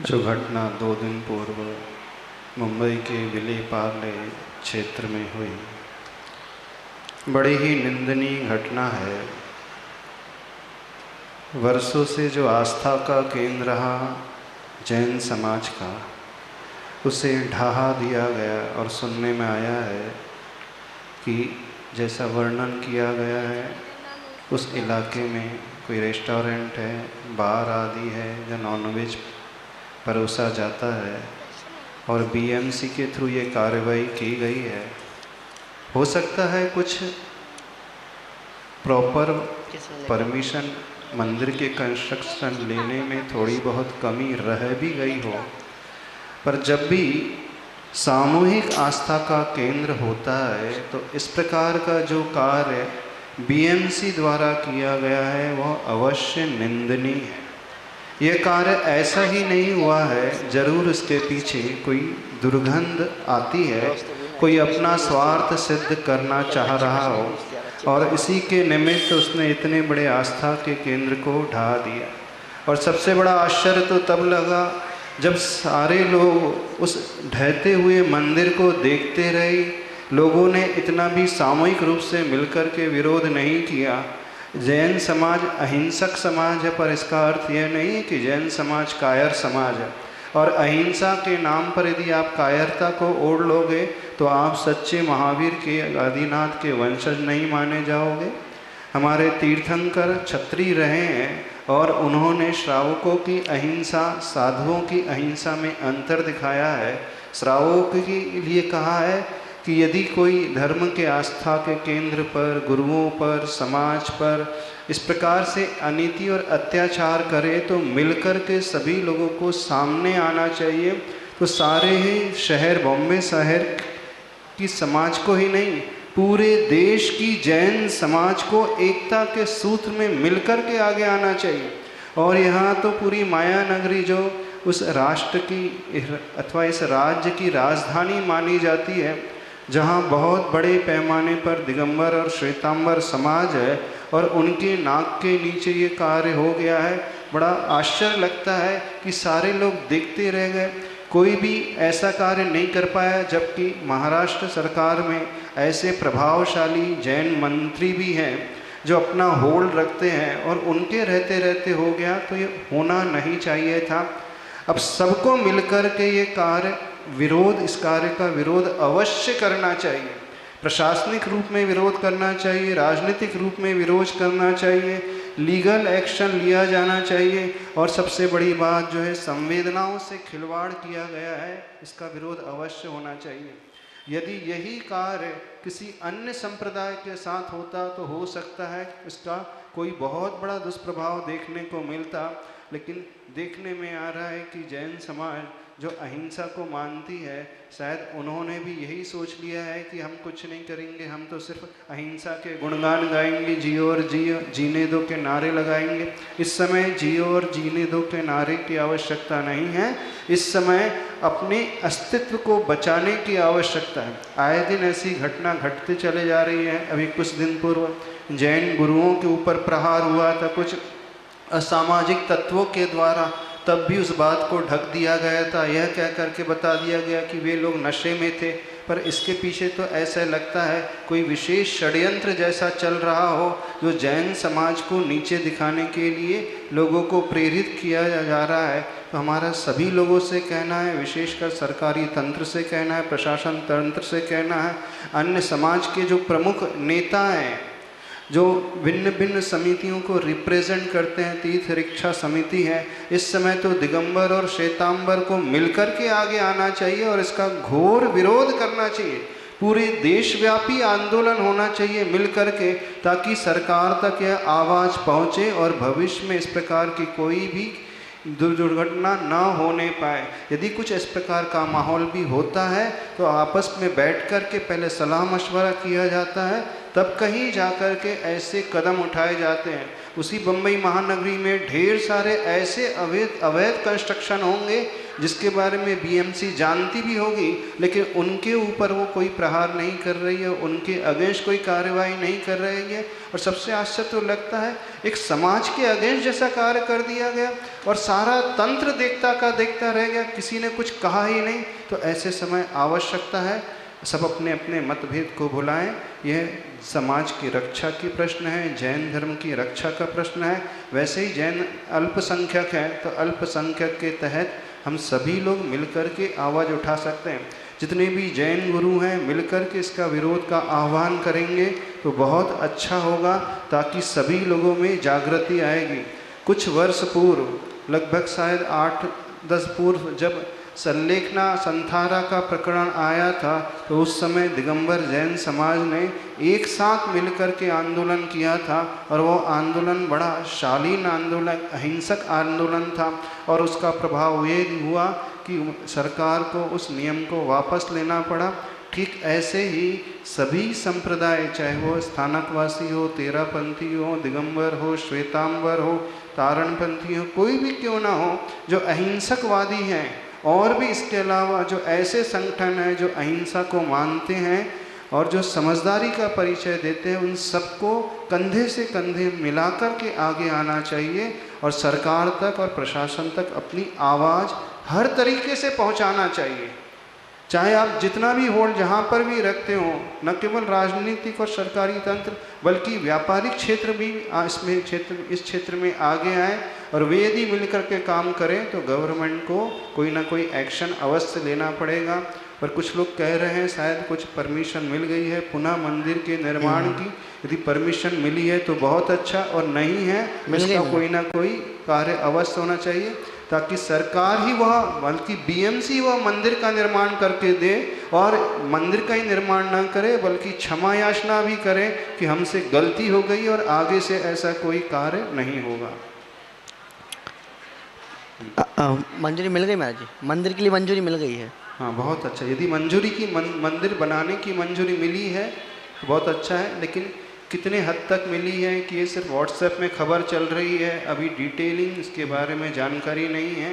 जो घटना 2 दिन पूर्व मुंबई के विलेपार्ले क्षेत्र में हुई, बड़ी ही निंदनीय घटना है। वर्षों से जो आस्था का केंद्र रहा जैन समाज का, उसे ढहा दिया गया। और सुनने में आया है कि जैसा वर्णन किया गया है, उस इलाके में कोई रेस्टोरेंट है, बार आदि है, जो नॉनवेज परोसा जाता है और बीएमसी के थ्रू ये कार्रवाई की गई है। हो सकता है कुछ प्रॉपर परमिशन मंदिर के कंस्ट्रक्शन लेने में थोड़ी बहुत कमी रह भी गई हो, पर जब भी सामूहिक आस्था का केंद्र होता है तो इस प्रकार का जो कार्य बीएमसी द्वारा किया गया है वह अवश्य निंदनीय है। यह कार्य ऐसा ही नहीं हुआ है, जरूर इसके पीछे कोई दुर्गंध आती है, कोई अपना स्वार्थ सिद्ध करना चाह रहा हो और इसी के निमित्त उसने इतने बड़े आस्था के केंद्र को ढा दिया। और सबसे बड़ा आश्चर्य तो तब लगा जब सारे लोग उस ढहते हुए मंदिर को देखते रहे। लोगों ने इतना भी सामूहिक रूप से मिलकर के विरोध नहीं किया। जैन समाज अहिंसक समाज है, पर इसका अर्थ यह नहीं है कि जैन समाज कायर समाज है। और अहिंसा के नाम पर यदि आप कायरता को ओढ़ लोगे तो आप सच्चे महावीर के आदिनाथ के वंशज नहीं माने जाओगे। हमारे तीर्थंकर क्षत्रिय रहे हैं और उन्होंने श्रावकों की अहिंसा, साधुओं की अहिंसा में अंतर दिखाया है। श्रावकों के लिए कहा है कि यदि कोई धर्म के आस्था के केंद्र पर, गुरुओं पर, समाज पर इस प्रकार से अनीति और अत्याचार करे तो मिलकर के सभी लोगों को सामने आना चाहिए। तो सारे ही शहर, बॉम्बे शहर की समाज को ही नहीं, पूरे देश की जैन समाज को एकता के सूत्र में मिलकर के आगे आना चाहिए। और यहाँ तो पूरी माया नगरी जो उस राष्ट्र की अथवा इस राज्य की राजधानी मानी जाती है, जहाँ बहुत बड़े पैमाने पर दिगंबर और श्वेतांबर समाज है और उनके नाक के नीचे ये कार्य हो गया है। बड़ा आश्चर्य लगता है कि सारे लोग देखते रह गए, कोई भी ऐसा कार्य नहीं कर पाया। जबकि महाराष्ट्र सरकार में ऐसे प्रभावशाली जैन मंत्री भी हैं जो अपना होल्ड रखते हैं और उनके रहते रहते हो गया, तो ये होना नहीं चाहिए था। अब सबको मिलकर के ये कार्य विरोध, इस कार्य का विरोध अवश्य करना चाहिए। प्रशासनिक रूप में विरोध करना चाहिए, राजनीतिक रूप में विरोध करना चाहिए, लीगल एक्शन लिया जाना चाहिए। और सबसे बड़ी बात जो है, संवेदनाओं से खिलवाड़ किया गया है, इसका विरोध अवश्य होना चाहिए। यदि यही कार्य किसी अन्य संप्रदाय के साथ होता तो हो सकता है इसका कोई बहुत बड़ा दुष्प्रभाव देखने को मिलता, लेकिन देखने में आ रहा है कि जैन समाज जो अहिंसा को मानती है, शायद उन्होंने भी यही सोच लिया है कि हम कुछ नहीं करेंगे, हम तो सिर्फ अहिंसा के गुणगान गाएंगे, जियो और जियो, जीने दो के नारे लगाएंगे। इस समय जियो और जीने दो के नारे की आवश्यकता नहीं है, इस समय अपने अस्तित्व को बचाने की आवश्यकता है। आए दिन ऐसी घटना घटते चले जा रही है। अभी कुछ दिन पूर्व जैन गुरुओं के ऊपर प्रहार हुआ था कुछ असामाजिक तत्वों के द्वारा, तब भी उस बात को ढक दिया गया था। यह कह करके बता दिया गया कि वे लोग नशे में थे, पर इसके पीछे तो ऐसा लगता है कोई विशेष षड्यंत्र जैसा चल रहा हो, जो जैन समाज को नीचे दिखाने के लिए लोगों को प्रेरित किया जा रहा है। तो हमारा सभी लोगों से कहना है, विशेषकर सरकारी तंत्र से कहना है, प्रशासन तंत्र से कहना है, अन्य समाज के जो प्रमुख नेता हैं, जो भिन्न भिन्न समितियों को रिप्रेजेंट करते हैं, तीर्थ रक्षा समिति है, इस समय तो दिगंबर और श्वेतांबर को मिलकर के आगे आना चाहिए और इसका घोर विरोध करना चाहिए। पूरे देशव्यापी आंदोलन होना चाहिए मिलकर के, ताकि सरकार तक यह आवाज़ पहुँचे और भविष्य में इस प्रकार की कोई भी दुर्घटना न होने पाए। यदि कुछ इस प्रकार का माहौल भी होता है तो आपस में बैठ कर के पहले सलाह मशवरा किया जाता है, तब कहीं जा कर के ऐसे कदम उठाए जाते हैं। उसी बम्बई महानगरी में ढेर सारे ऐसे अवैध कंस्ट्रक्शन होंगे जिसके बारे में बीएमसी जानती भी होगी, लेकिन उनके ऊपर वो कोई प्रहार नहीं कर रही है, उनके अगेंस्ट कोई कार्रवाई नहीं कर रही है। और सबसे आश्चर्य तो लगता है, एक समाज के अगेंस्ट जैसा कार्य कर दिया गया और सारा तंत्र देखता रह गया, किसी ने कुछ कहा ही नहीं। तो ऐसे समय आवश्यकता है सब अपने अपने मतभेद को भुलाएं। यह समाज की रक्षा की प्रश्न है, जैन धर्म की रक्षा का प्रश्न है। वैसे ही जैन अल्पसंख्यक है, तो अल्पसंख्यक के तहत हम सभी लोग मिलकर के आवाज़ उठा सकते हैं। जितने भी जैन गुरु हैं मिलकर के इसका विरोध का आह्वान करेंगे तो बहुत अच्छा होगा, ताकि सभी लोगों में जागृति आएगी। कुछ वर्ष पूर्व, लगभग शायद 8-10 पूर्व, जब संलेखना संथारा का प्रकरण आया था, तो उस समय दिगंबर जैन समाज ने एक साथ मिलकर के आंदोलन किया था और वो आंदोलन बड़ा शालीन आंदोलन, अहिंसक आंदोलन था। और उसका प्रभाव ये हुआ कि सरकार को उस नियम को वापस लेना पड़ा। ठीक ऐसे ही सभी संप्रदाय, चाहे वो स्थानकवासी हो, तेरापंथी हो, दिगंबर हो, श्वेतांबर हो, तारणपंथी हो, कोई भी क्यों ना हो, जो अहिंसकवादी हैं, और भी इसके अलावा जो ऐसे संगठन हैं जो अहिंसा को मानते हैं और जो समझदारी का परिचय देते हैं, उन सबको कंधे से कंधे मिलाकर के आगे आना चाहिए और सरकार तक और प्रशासन तक अपनी आवाज़ हर तरीके से पहुंचाना चाहिए। चाहे आप जितना भी होल्ड जहाँ पर भी रखते हो, न केवल राजनीतिक और सरकारी तंत्र बल्कि व्यापारिक क्षेत्र भी इस क्षेत्र में आगे आए और वे यदि मिलकर के काम करें तो गवर्नमेंट को कोई ना कोई एक्शन अवश्य लेना पड़ेगा। पर कुछ लोग कह रहे हैं शायद कुछ परमिशन मिल गई है पुनः मंदिर के निर्माण की। यदि परमिशन मिली है तो बहुत अच्छा, और नहीं है इसका कोई ना कोई कार्य अवश्य होना चाहिए, ताकि सरकार ही वह, बल्कि बीएमसी वह मंदिर का निर्माण करके दे, और मंदिर का ही निर्माण ना करे बल्कि क्षमा याचना भी करे कि हमसे गलती हो गई और आगे से ऐसा कोई कार्य नहीं होगा। मंजूरी मिल गई महाराज जी, मंदिर के लिए मंजूरी मिल गई है। हाँ, बहुत अच्छा। यदि मंजूरी की मंदिर बनाने की मंजूरी मिली है तो बहुत अच्छा है, लेकिन कितने हद तक मिली है कि ये सिर्फ व्हाट्सएप में खबर चल रही है, अभी डिटेलिंग इसके बारे में जानकारी नहीं है।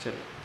चलो।